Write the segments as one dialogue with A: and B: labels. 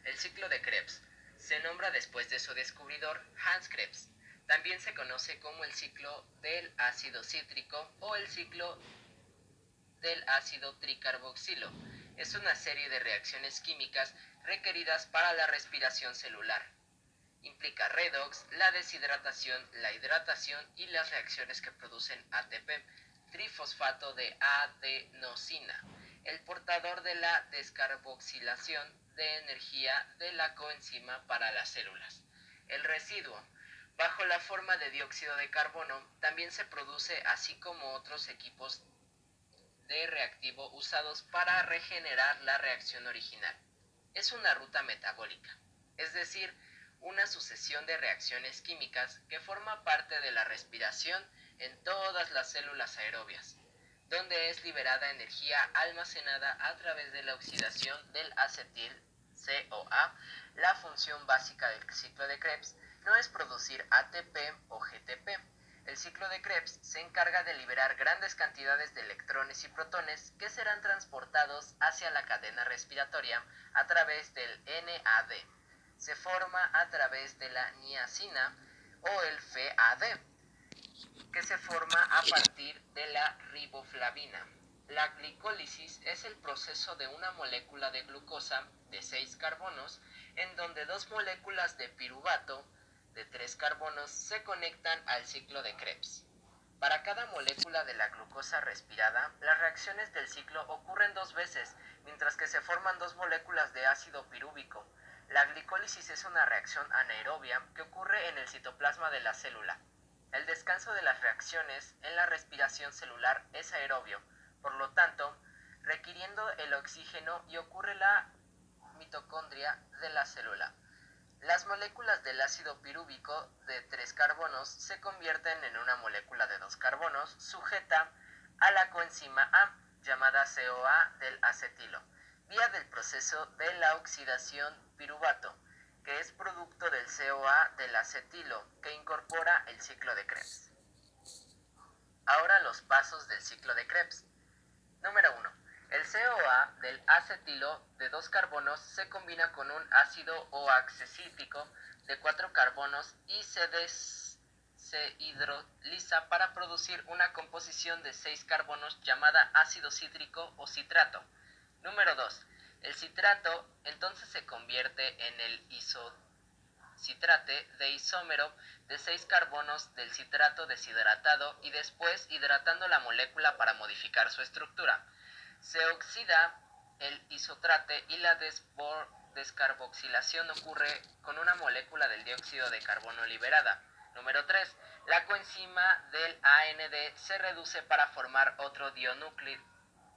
A: El ciclo de Krebs se nombra después de su descubridor, Hans Krebs. También se conoce como el ciclo del ácido cítrico o el ciclo del ácido tricarboxilo. Es una serie de reacciones químicas requeridas para la respiración celular. Implica redox, la deshidratación, la hidratación y las reacciones que producen ATP, trifosfato de adenosina, el portador de la descarboxilación de energía de la coenzima para las células. El residuo, bajo la forma de dióxido de carbono, también se produce así como otros equipos de reactivo usados para regenerar la reacción original. Es una ruta metabólica, es decir, una sucesión de reacciones químicas que forma parte de la respiración en todas las células aerobias, donde es liberada energía almacenada a través de la oxidación del acetil CoA. La función básica del ciclo de Krebs no es producir ATP o GTP. El ciclo de Krebs se encarga de liberar grandes cantidades de electrones y protones que serán transportados hacia la cadena respiratoria a través del NAD. Se forma a través de la niacina o el FAD, que se forma a partir de la riboflavina. La glicólisis es el proceso de una molécula de glucosa de 6 carbonos en donde dos moléculas de piruvato de 3 carbonos se conectan al ciclo de Krebs. Para cada molécula de la glucosa respirada, las reacciones del ciclo ocurren dos veces, mientras que se forman dos moléculas de ácido pirúvico. La glicólisis es una reacción anaerobia que ocurre en el citoplasma de la célula. El descanso de las reacciones en la respiración celular es aerobio, por lo tanto, requiriendo el oxígeno y ocurre la mitocondria de la célula. Las moléculas del ácido pirúvico de 3 carbonos se convierten en una molécula de 2 carbonos sujeta a la coenzima A, llamada CoA del acetilo, vía del proceso de la oxidación piruvato, que es producto del CoA del acetilo, que incorpora el ciclo de Krebs. Ahora los pasos del ciclo de Krebs. Número 1. El CoA del acetilo de 2 carbonos se combina con un ácido oxacítico de 4 carbonos y se hidroliza para producir una composición de 6 carbonos llamada ácido cítrico o citrato. Número 2. El citrato entonces se convierte en el isocitrate de isómero de 6 carbonos del citrato deshidratado y después hidratando la molécula para modificar su estructura. Se oxida el isotrate y la descarboxilación ocurre con una molécula del dióxido de carbono liberada. Número 3. La coenzima del AND se reduce para formar otro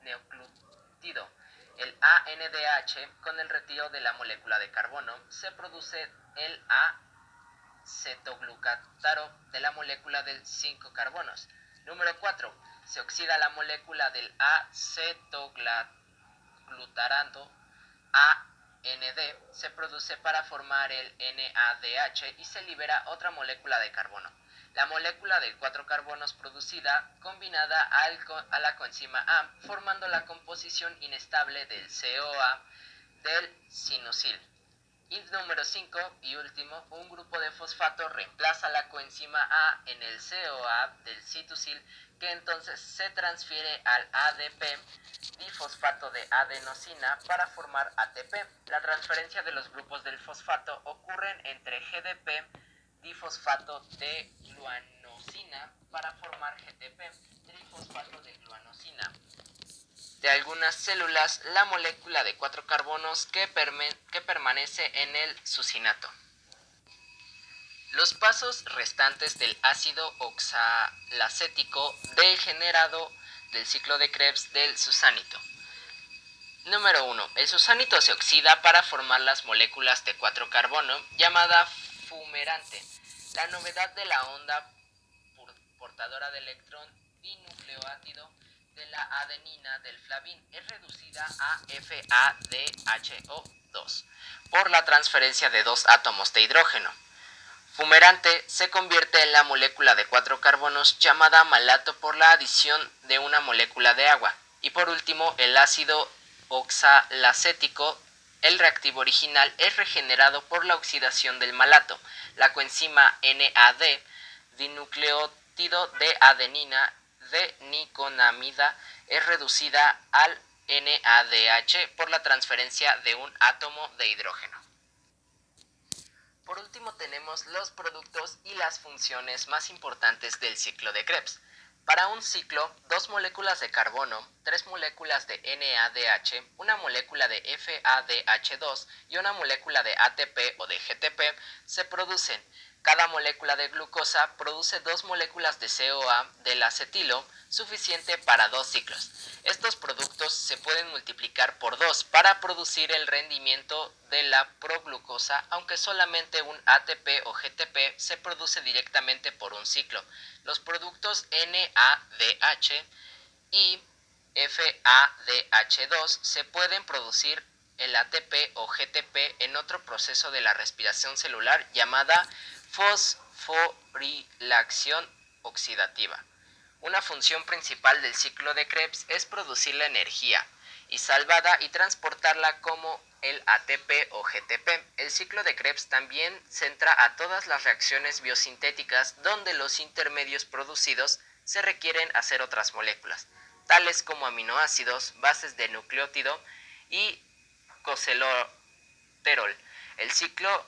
A: neoclútido, el ANDH. Con el retiro de la molécula de carbono se produce el acetoglutataro de la molécula de 5 carbonos. Número 4. Se oxida la molécula del acetoglutarando AND, se produce para formar el NADH y se libera otra molécula de carbono. La molécula de 4 carbonos producida combinada a la coenzima A, formando la composición inestable del CoA del sinusil. Y número 5 y último, un grupo de fosfato reemplaza la coenzima A en el CoA del citosil, que entonces se transfiere al ADP, difosfato de adenosina, para formar ATP. La transferencia de los grupos del fosfato ocurren entre GDP, difosfato de gluanosina, para formar GTP, trifosfato de gluanosina. De algunas células, la molécula de 4 carbonos que permanece en el sucinato. Los pasos restantes del ácido oxalacético degenerado del ciclo de Krebs del susanito. Número 1. El susanito se oxida para formar las moléculas de 4 carbono, llamada fumerante. La novedad de la onda portadora de electrón dinucleótido de la adenina del flavín es reducida a FADH2 por la transferencia de 2 átomos de hidrógeno. Fumerante se convierte en la molécula de 4 carbonos llamada malato por la adición de una molécula de agua. Y por último, el ácido oxalacético El reactivo original es regenerado por la oxidación del malato. La coenzima NAD, dinucleótido de adenina de niconamida, es reducida al NADH por la transferencia de un átomo de hidrógeno. Por último tenemos los productos y las funciones más importantes del ciclo de Krebs. Para un ciclo, 2 moléculas de carbono, 3 moléculas de NADH, una molécula de FADH2 y una molécula de ATP o de GTP se producen. Cada molécula de glucosa produce 2 moléculas de CoA del acetilo, suficiente para 2 ciclos. Estos productos se pueden multiplicar por 2 para producir el rendimiento de la proglucosa, aunque solamente un ATP o GTP se produce directamente por un ciclo. Los productos NADH y FADH2 se pueden producir el ATP o GTP en otro proceso de la respiración celular llamada fosforilación oxidativa. Una función principal del ciclo de Krebs es producir la energía y salvada y transportarla como el ATP o GTP. El ciclo de Krebs también centra a todas las reacciones biosintéticas donde los intermedios producidos se requieren hacer otras moléculas, tales como aminoácidos, bases de nucleótido y colesterol. El ciclo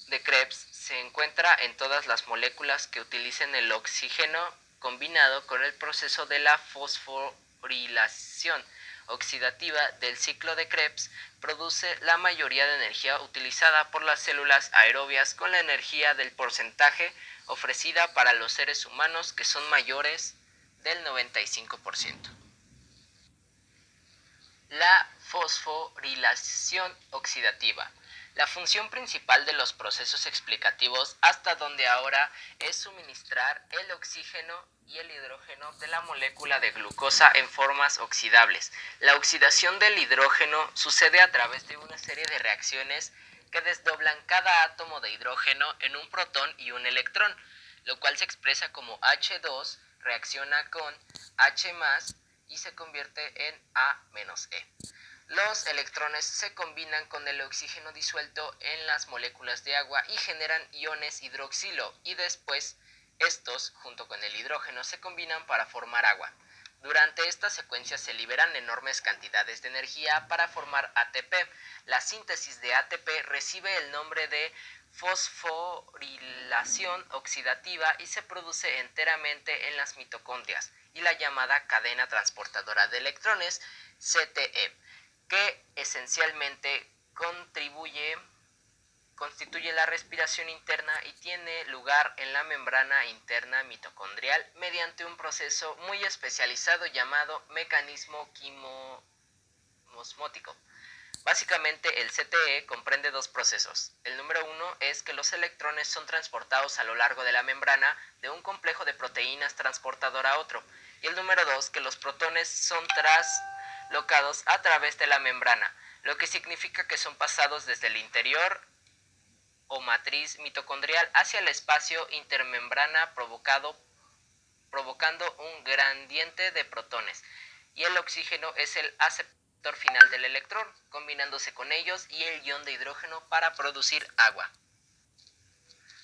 A: de Krebs se encuentra en todas las moléculas que utilicen el oxígeno combinado con el proceso de la fosforilación oxidativa del ciclo de Krebs produce la mayoría de energía utilizada por las células aerobias con la energía del porcentaje ofrecida para los seres humanos que son mayores del 95%. La fosforilación oxidativa. La función principal de los procesos explicativos hasta donde ahora es suministrar el oxígeno y el hidrógeno de la molécula de glucosa en formas oxidables. La oxidación del hidrógeno sucede a través de una serie de reacciones que desdoblan cada átomo de hidrógeno en un protón y un electrón, lo cual se expresa como H2 reacciona con H+, y se convierte en A-E. Los electrones se combinan con el oxígeno disuelto en las moléculas de agua y generan iones hidroxilo, y después estos, junto con el hidrógeno, se combinan para formar agua. Durante esta secuencia se liberan enormes cantidades de energía para formar ATP. La síntesis de ATP recibe el nombre de fosforilación oxidativa y se produce enteramente en las mitocondrias y la llamada cadena transportadora de electrones, CTE, que esencialmente constituye la respiración interna y tiene lugar en la membrana interna mitocondrial mediante un proceso muy especializado llamado mecanismo quimosmótico. Básicamente el CTE comprende 2 procesos. El número 1 es que los electrones son transportados a lo largo de la membrana de un complejo de proteínas transportador a otro. Y el número 2 que los protones son traslocados a través de la membrana, lo que significa que son pasados desde el interior o matriz mitocondrial hacia el espacio intermembrana provocando un gradiente de protones. Y el oxígeno es el aceptor final del electrón, combinándose con ellos y el ion de hidrógeno para producir agua.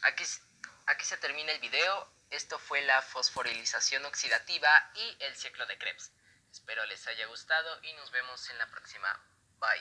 A: Aquí se termina el video. Esto fue la fosforilización oxidativa y el ciclo de Krebs. Espero les haya gustado y nos vemos en la próxima. Bye.